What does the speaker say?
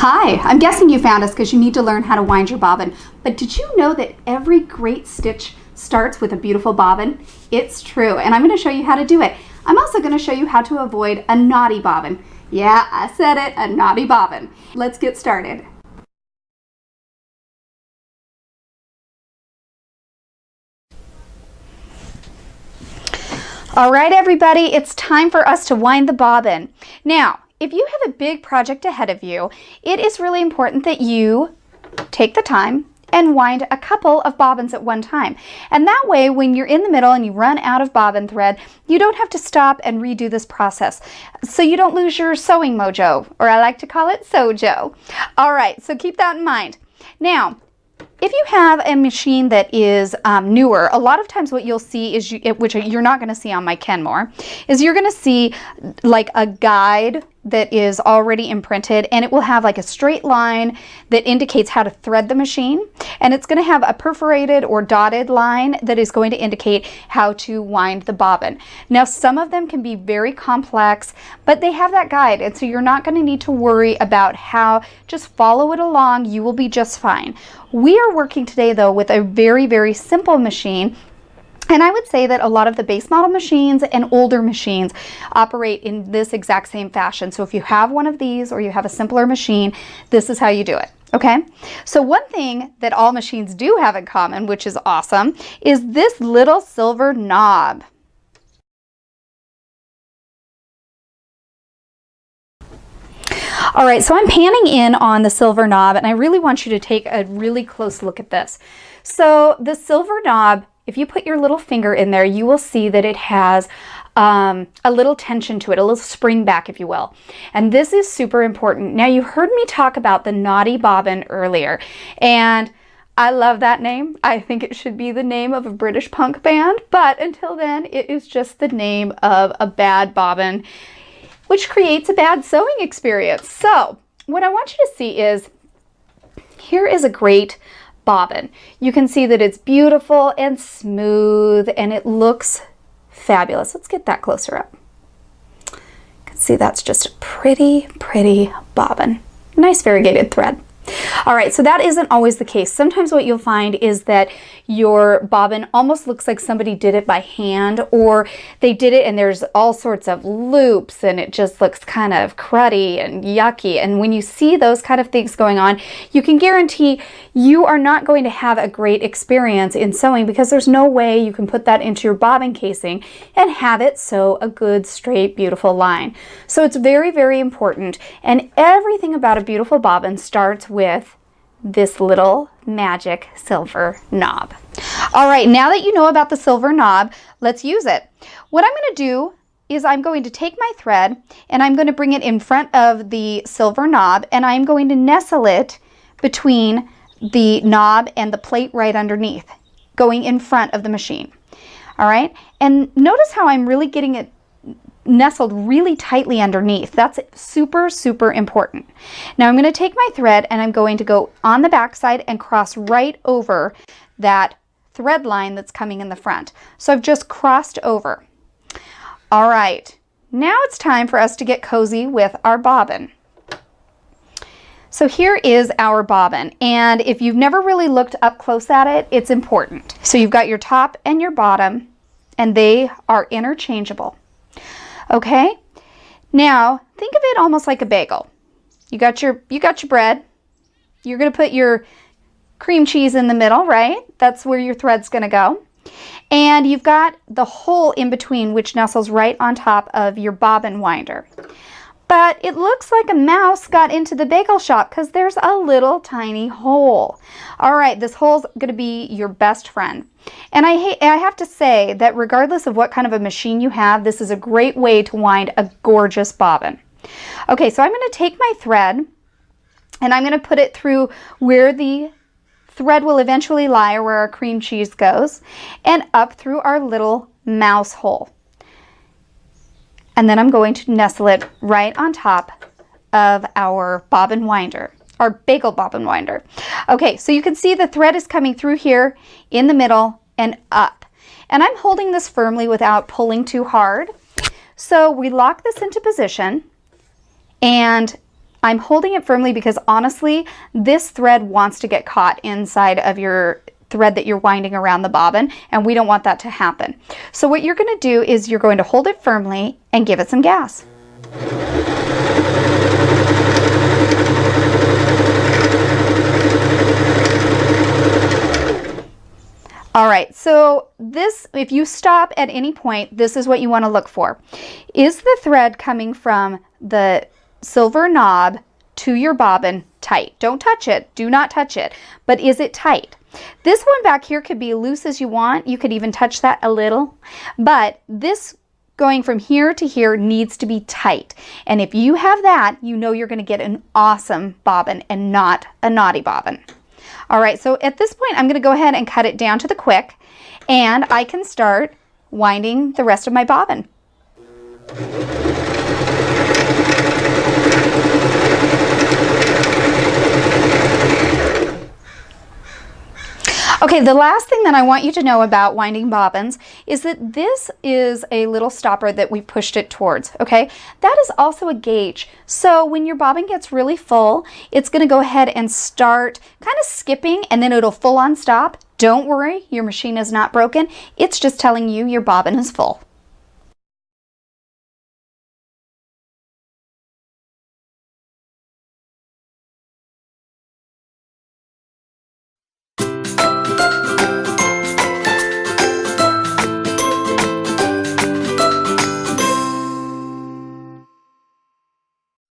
Hi, I'm guessing you found us because you need to learn how to wind your bobbin. But did you know that every great stitch starts with a beautiful bobbin? It's true, and I'm going to show you how to do it. I'm also going to show you how to avoid a naughty bobbin. Yeah, I said it, a naughty bobbin. Let's get started. All right, everybody, it's time for us to wind the bobbin. Now, if you have a big project ahead of you, it is really important that you take the time and wind a couple of bobbins at one time. And that way, when you're in the middle and you run out of bobbin thread, you don't have to stop and redo this process. So you don't lose your sewing mojo, or I like to call it Sojo. All right, so keep that in mind. Now, if you have a machine that is newer, a lot of times what you'll see is, which you're not going to see on my Kenmore, is you're going to see like a guide that is already imprinted, and it will have like a straight line that indicates how to thread the machine, and it's going to have a perforated or dotted line that is going to indicate how to wind the bobbin. Now, some of them can be very complex, but they have that guide, and so you're not going to need to worry about how. Just follow it along, you will be just fine. We are working today though with a very, very simple machine. And I would say that a lot of the base model machines and older machines operate in this exact same fashion. So if you have one of these or you have a simpler machine, this is how you do it. Okay, so one thing that all machines do have in common, which is awesome, is this little silver knob. All right, so I'm panning in on the silver knob, and I really want you to take a really close look at this. So the silver knob, if you put your little finger in there, you will see that it has a little tension to it, a little spring back, if you will. And this is super important. Now, you heard me talk about the naughty bobbin earlier, and I love that name. I think it should be the name of a British punk band, but until then, it is just the name of a bad bobbin, which creates a bad sewing experience. So what I want you to see is, here is a great bobbin. You can see that it's beautiful and smooth and it looks fabulous. Let's get that closer up. You can see that's just a pretty, pretty bobbin. Nice variegated thread. All right, so that isn't always the case. Sometimes what you'll find is that your bobbin almost looks like somebody did it by hand, or they did it and there's all sorts of loops and it just looks kind of cruddy and yucky. And when you see those kind of things going on, you can guarantee you are not going to have a great experience in sewing, because there's no way you can put that into your bobbin casing and have it sew a good, straight, beautiful line. So it's very, very important. And everything about a beautiful bobbin starts with this little magic silver knob. All right, now that you know about the silver knob, let's use it. What I'm going to do is I'm going to take my thread and I'm going to bring it in front of the silver knob, and I'm going to nestle it between the knob and the plate right underneath, going in front of the machine. All right, and notice how I'm really getting it nestled really tightly underneath. That's super, super important. Now I'm going to take my thread and I'm going to go on the back side and cross right over that thread line that's coming in the front. So I've just crossed over. All right, now it's time for us to get cozy with our bobbin. So here is our bobbin, and if you've never really looked up close at it, it's important. So you've got your top and your bottom, and they are interchangeable. Okay, now think of it almost like a bagel. You got your bread. You're going to put your cream cheese in the middle, right? That's where your thread's going to go. And you've got the hole in between, which nestles right on top of your bobbin winder. But it looks like a mouse got into the bagel shop because there's a little tiny hole. All right, this hole's going to be your best friend. And I have to say that regardless of what kind of a machine you have, this is a great way to wind a gorgeous bobbin. Okay, so I'm going to take my thread and I'm going to put it through where the thread will eventually lie, or where our cream cheese goes, and up through our little mouse hole. And then I'm going to nestle it right on top of our bobbin winder, our bagel bobbin winder. Okay, so you can see the thread is coming through here in the middle and up. And I'm holding this firmly without pulling too hard. So we lock this into position, and I'm holding it firmly because honestly, this thread wants to get caught inside of your thread that you're winding around the bobbin, and we don't want that to happen. So what you're going to do is you're going to hold it firmly and give it some gas. All right, so this, if you stop at any point, this is what you want to look for. Is the thread coming from the silver knob to your bobbin tight? Don't touch it, do not touch it, but is it tight? This one back here could be loose as you want. You could even touch that a little, but this going from here to here needs to be tight. And if you have that, you know you're going to get an awesome bobbin and not a naughty bobbin. All right, so at this point, I'm going to go ahead and cut it down to the quick, and I can start winding the rest of my bobbin. Okay, the last thing that I want you to know about winding bobbins is that this is a little stopper that we pushed it towards, okay? That is also a gauge. So when your bobbin gets really full, it's gonna go ahead and start kind of skipping, and then it'll full on stop. Don't worry, your machine is not broken. It's just telling you your bobbin is full.